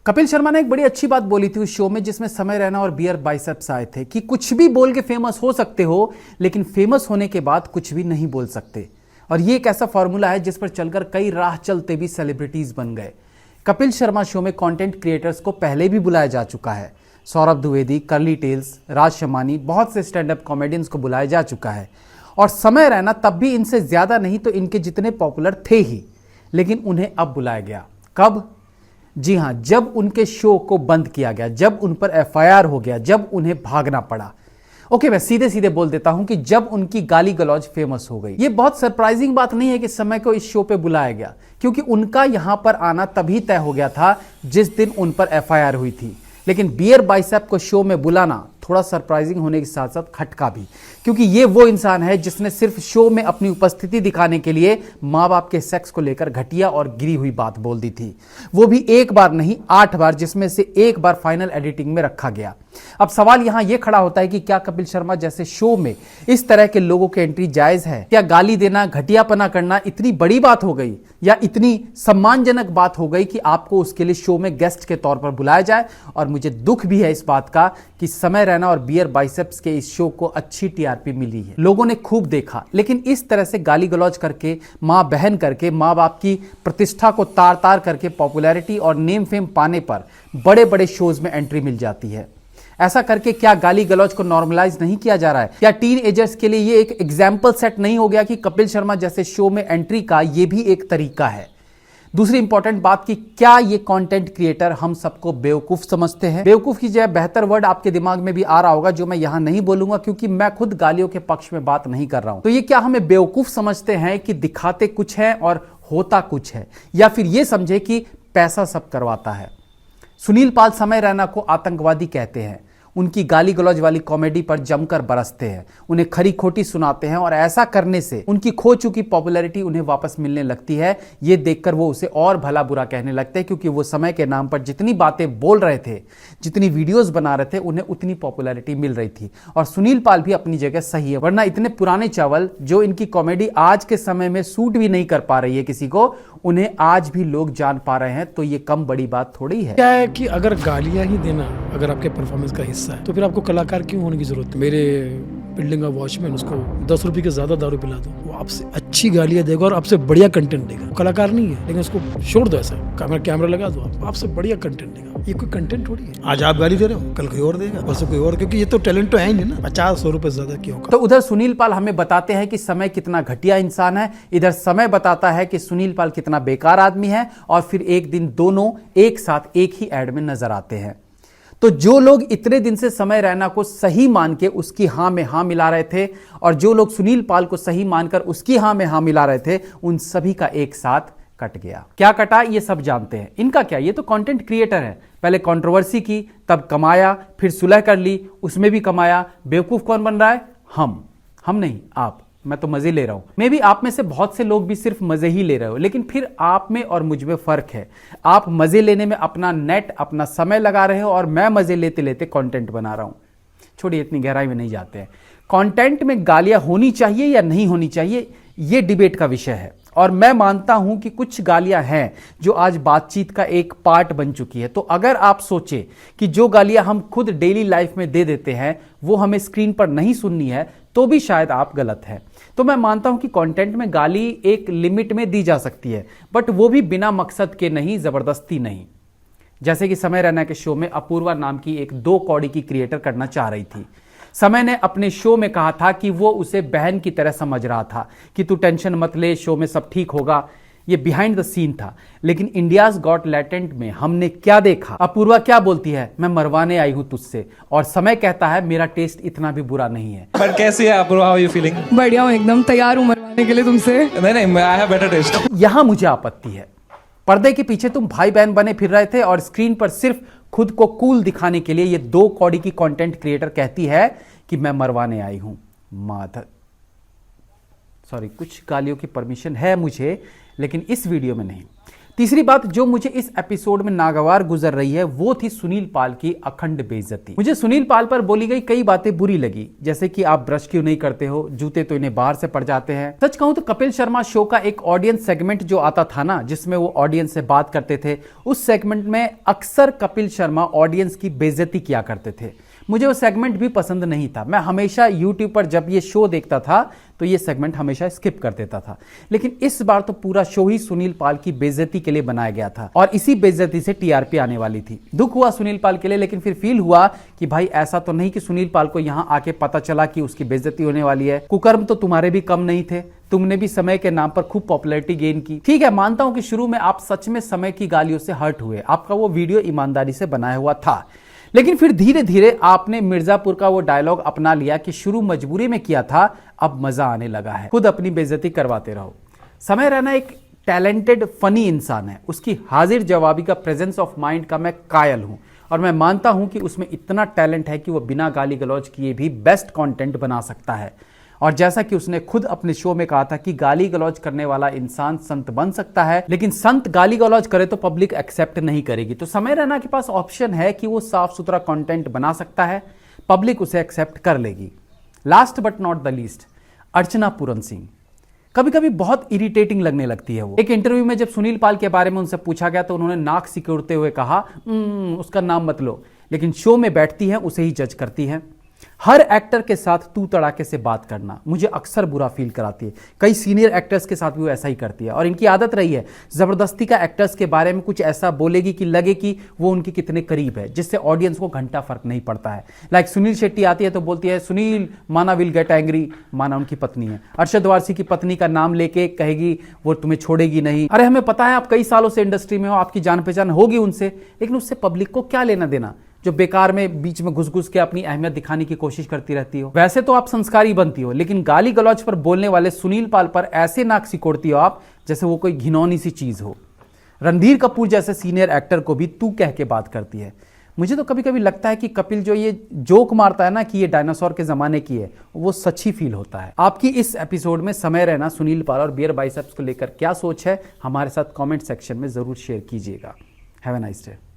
कपिल शर्मा ने एक बड़ी अच्छी बात बोली थी उस शो में जिसमें समय रैना और बियर बाइसेप्स आए थे कि कुछ भी बोल के फेमस हो सकते हो, लेकिन फेमस होने के बाद कुछ भी नहीं बोल सकते। और ये एक ऐसा फॉर्मूला है जिस पर चलकर कई राह चलते भी सेलिब्रिटीज बन गए। कपिल शर्मा शो में कंटेंट क्रिएटर्स को पहले भी बुलाया जा चुका है। सौरभ द्विवेदी, कर्ली टेल्स, राज शमानी, बहुत से स्टैंड अप कॉमेडियंस को बुलाया जा चुका है। और समय रैना तब भी इनसे ज्यादा नहीं तो इनके जितने पॉपुलर थे ही, लेकिन उन्हें अब बुलाया गया। कब? जी हां, जब उनके शो को बंद किया गया, जब उन पर एफआईआर हो गया, जब उन्हें भागना पड़ा। ओके, मैं सीधे सीधे बोल देता हूं कि जब उनकी गाली गलौज फेमस हो गई। ये बहुत सरप्राइजिंग बात नहीं है कि समय को इस शो पे बुलाया गया, क्योंकि उनका यहां पर आना तभी तय हो गया था जिस दिन उन पर एफआईआर हुई थी। लेकिन बियर बाइसेप को शो में बुलाना थोड़ा सरप्राइजिंग होने के साथ साथ खटका भी, क्योंकि ये वो इंसान है जिसने सिर्फ शो में अपनी उपस्थिति दिखाने के लिए माँ बाप के सेक्स को लेकर घटिया और गिरी हुई बात बोल दी थी। वो भी एक बार नहीं 8 बार, जिसमें से एक बार फाइनल एडिटिंग में रखा गया। अब सवाल यहां यह खड़ा होता है कि क्या कपिल शर्मा जैसे शो में इस तरह के लोगों की एंट्री जायज है? क्या गाली देना, घटियापना करना इतनी बड़ी बात हो गई या इतनी सम्मानजनक बात हो गई कि आपको उसके लिए शो में गेस्ट के तौर पर बुलाया जाए? और मुझे दुख भी है इस बात का कि समय रैना और बियर बाइसेप्स के इस शो को अच्छी टीआरपी मिली है, लोगों ने खूब देखा, लेकिन इस तरह से गाली गलौज करके, मां बहन करके, मां बाप की प्रतिष्ठा को तार तार करके पॉपुलैरिटी और नेम फेम पाने पर बड़े बड़े शोज में एंट्री मिल जाती है। ऐसा करके क्या गाली गलौज को नॉर्मलाइज नहीं किया जा रहा है? क्या टीन एजर्स के लिए ये एक एग्जाम्पल सेट नहीं हो गया कि कपिल शर्मा जैसे शो में एंट्री का ये भी एक तरीका है? दूसरी इंपॉर्टेंट बात कि क्या ये कंटेंट क्रिएटर हम सबको बेवकूफ समझते हैं? बेवकूफ की जगह बेहतर वर्ड आपके दिमाग में भी आ रहा होगा जो मैं यहां नहीं बोलूंगा, क्योंकि मैं खुद गालियों के पक्ष में बात नहीं कर रहा हूं। तो ये क्या हमें बेवकूफ समझते हैं कि दिखाते कुछ है और होता कुछ है, या फिर ये समझे कि पैसा सब करवाता है? सुनील पाल समय रैना को आतंकवादी कहते हैं, उनकी गाली गलौज वाली कॉमेडी पर जमकर बरसते हैं, उन्हें खरी खोटी सुनाते हैं, और ऐसा करने से उनकी खो चुकी पॉपुलैरिटी उन्हें वापस मिलने लगती है। ये देखकर वो उसे और भला बुरा कहने लगते हैं, क्योंकि वो समय के नाम पर जितनी बातें बोल रहे थे, जितनी वीडियोस बना रहे थे, उन्हें उतनी पॉपुलैरिटी मिल रही थी। और सुनील पाल भी अपनी जगह सही है, वरना इतने पुराने चावल जो इनकी कॉमेडी आज के समय में सूट भी नहीं कर पा रही है किसी को, उन्हें आज भी लोग जान पा रहे हैं। तो ये कम बड़ी बात थोड़ी है। क्या है कि अगर गालियां ही देना अगर आपके परफॉर्मेंस का हिस्सा है तो फिर आपको कलाकार क्यों होने की जरूरत है? मेरे बिल्डिंग का वॉचमैन, उसको 10 रुपए के ज्यादा दारू पिला दो, वो आपसे अच्छी गालियां देगा और आपसे बढ़िया कंटेंट देगा। वो कलाकार नहीं है, लेकिन उसको छोड़ दो, ऐसा कैमरा लगा दो, आपसे बढ़िया कंटेंट देगा। ये कोई कंटेंट थोड़ी है। आज आप गाली दे रहे हो, कल कोई और देगा, परसों कोई और, क्योंकि ये तो टैलेंट तो है ही नहीं ना। 50-100 रुपए ज्यादा क्यों? तो उधर सुनील पाल हमें बताते हैं कि समय कितना घटिया इंसान है, इधर समय बताता है कि सुनील पाल कितना बेकार आदमी है, और फिर एक दिन दोनों एक साथ एक ही एड में नजर आते हैं। तो जो लोग इतने दिन से समय रैना को सही मान के उसकी हां में हां मिला रहे थे, और जो लोग सुनील पाल को सही मानकर उसकी हां में हां मिला रहे थे, उन सभी का एक साथ कट गया। क्या कटा ये सब जानते हैं। इनका क्या, ये तो कंटेंट क्रिएटर है। पहले कंट्रोवर्सी की, तब कमाया, फिर सुलह कर ली, उसमें भी कमाया। बेवकूफ कौन बन रहा है? हम नहीं, आप। मैं तो मजे ले रहा हूं। मे भी आप में से बहुत से लोग भी सिर्फ मजे ही ले रहे हो, लेकिन फिर आप में और मुझ में फर्क है। आप मजे लेने में अपना नेट, अपना समय लगा रहे हो, और मैं मजे लेते लेते कंटेंट बना रहा हूं। छोड़िए, इतनी गहराई में नहीं जाते हैं। कंटेंट में गालियां होनी चाहिए या नहीं होनी चाहिए, यह डिबेट का विषय है। और मैं मानता हूं कि कुछ गालियां हैं जो आज बातचीत का एक पार्ट बन चुकी है। तो अगर आप सोचे कि जो गालियां हम खुद डेली लाइफ में दे देते हैं वो हमें स्क्रीन पर नहीं सुननी है, तो भी शायद आप गलत हैं। तो मैं मानता हूं कि कंटेंट में गाली एक लिमिट में दी जा सकती है, बट वो भी बिना मकसद के नहीं, जबरदस्ती नहीं। जैसे कि समय रैना के शो में अपूर्वा नाम की एक 2 कौड़ी की क्रिएटर करना चाह रही थी। समय ने अपने शो में कहा था कि वो उसे बहन की तरह समझ रहा था कि तू टेंशन मत ले, शो में सब ठीक होगा। ये बिहाइंड द सीन था। लेकिन इंडियाज गॉट टैलेंट में हमने क्या देखा? अपूर्वा क्या बोलती है? मैं मरवाने आई हूं तुझसे, और समय कहता है मेरा टेस्ट इतना भी बुरा नहीं है। पर कैसी है Apurva? How are you feeling? बढ़िया हूं, एकदम तैयार हूं मरवाने के लिए तुमसे। नहीं, आई हैव बेटर टेस्ट। यहां मुझे आपत्ति है। पर्दे के पीछे तुम भाई बहन बने फिर रहे थे, और स्क्रीन पर सिर्फ खुद को कूल दिखाने के लिए ये 2 कौड़ी की कंटेंट क्रिएटर कहती है कि मैं मरवाने आई हूं। माधर, सॉरी, कुछ गालियों की परमिशन है मुझे, लेकिन इस वीडियो में नहीं। तीसरी बात जो मुझे इस एपिसोड में नागवार गुजर रही है वो थी सुनील पाल की अखंड बेइज्जती। मुझे सुनील पाल पर बोली गई कई बातें बुरी लगी, जैसे कि आप ब्रश क्यों नहीं करते हो, जूते तो इन्हें बाहर से पड़ जाते हैं। सच कहूं तो कपिल शर्मा शो का एक ऑडियंस सेगमेंट जो आता था ना, जिसमें वो ऑडियंस से बात करते थे, उस सेगमेंट में अक्सर कपिल शर्मा ऑडियंस की बेइज्जती किया करते थे। मुझे वो सेगमेंट भी पसंद नहीं था। मैं हमेशा यूट्यूब पर जब ये शो देखता था तो ये सेगमेंट हमेशा स्किप कर देता था। लेकिन इस बार तो पूरा शो ही सुनील पाल की बेइज्जती के लिए बनाया गया था और इसी बेइज्जती से टीआरपी आने वाली थी। दुख हुआ सुनील पाल के लिए, लेकिन फिर फील हुआ कि भाई ऐसा तो नहीं कि सुनील पाल को यहां आके पता चला कि उसकी बेइज्जती होने वाली है। कुकर्म तो तुम्हारे भी कम नहीं थे, तुमने भी समय के नाम पर खूब पॉपुलैरिटी गेन की। ठीक है, मानता हूं कि शुरू में आप सच में समय की गालियों से हर्ट हुए, आपका वो वीडियो ईमानदारी से बनाया हुआ था, लेकिन फिर धीरे धीरे आपने मिर्जापुर का वो डायलॉग अपना लिया कि शुरू मजबूरी में किया था, अब मजा आने लगा है। खुद अपनी बेइज्जती करवाते रहो। समय रैना एक टैलेंटेड फनी इंसान है, उसकी हाजिर जवाबी का प्रेजेंस ऑफ माइंड का मैं कायल हूं और मैं मानता हूं कि उसमें इतना टैलेंट है कि वो बिना गाली गलौज किए भी बेस्ट कंटेंट बना सकता है। और जैसा कि उसने खुद अपने शो में कहा था कि गाली गलौज करने वाला इंसान संत बन सकता है, लेकिन संत गाली गलौज करे तो पब्लिक एक्सेप्ट नहीं करेगी। तो समय रैना के पास ऑप्शन है कि वो साफ सुथरा कंटेंट बना सकता है, पब्लिक उसे एक्सेप्ट कर लेगी। Last but not the least, Archana Puran Singh कभी कभी बहुत इरिटेटिंग लगने लगती है। वो एक इंटरव्यू में जब सुनील पाल के बारे में उनसे पूछा गया तो उन्होंने नाक सिकोड़ते हुए कहा उसका नाम मत लो, लेकिन शो में बैठती है उसे ही जज करती है। हर एक्टर के साथ तू तड़ाके से बात करना मुझे अक्सर बुरा फील कराती है। कई सीनियर एक्टर्स के साथ भी वो ऐसा ही करती है और इनकी आदत रही है जबरदस्ती का एक्टर्स के बारे में कुछ ऐसा बोलेगी कि लगे कि वो उनके कितने करीब है, जिससे ऑडियंस को घंटा फर्क नहीं पड़ता है। लाइक सुनील शेट्टी आती है तो बोलती है सुनील माना विल गेट एंग्री, माना उनकी पत्नी है। अरशद वारसी की पत्नी का नाम लेके कहेगी वो तुम्हें छोड़ेगी नहीं। अरे हमें पता है आप कई सालों से इंडस्ट्री में हो, आपकी जान पहचान होगी उनसे, लेकिन उससे पब्लिक को क्या लेना देना जो बेकार में बीच में घुस घुस के अपनी अहमियत दिखाने की कोशिश करती रहती हो। वैसे तो आप संस्कारी बनती हो, लेकिन गाली गलौज पर बोलने वाले सुनील पाल पर ऐसे नाक सिकोड़ती हो आप जैसे वो कोई घिनौनी सी चीज हो। रणधीर कपूर जैसे सीनियर एक्टर को भी तू कह के बात करती है। मुझे तो कभी कभी लगता है कि कपिल जो ये जोक मारता है ना कि ये डायनासोर के जमाने की है, वो सच ही फील होता है। आपकी इस एपिसोड में समय रैना, सुनील पाल और बियर बाइसेप्स को लेकर क्या सोच है, हमारे साथ कमेंट सेक्शन में जरूर शेयर कीजिएगा। Have a nice day.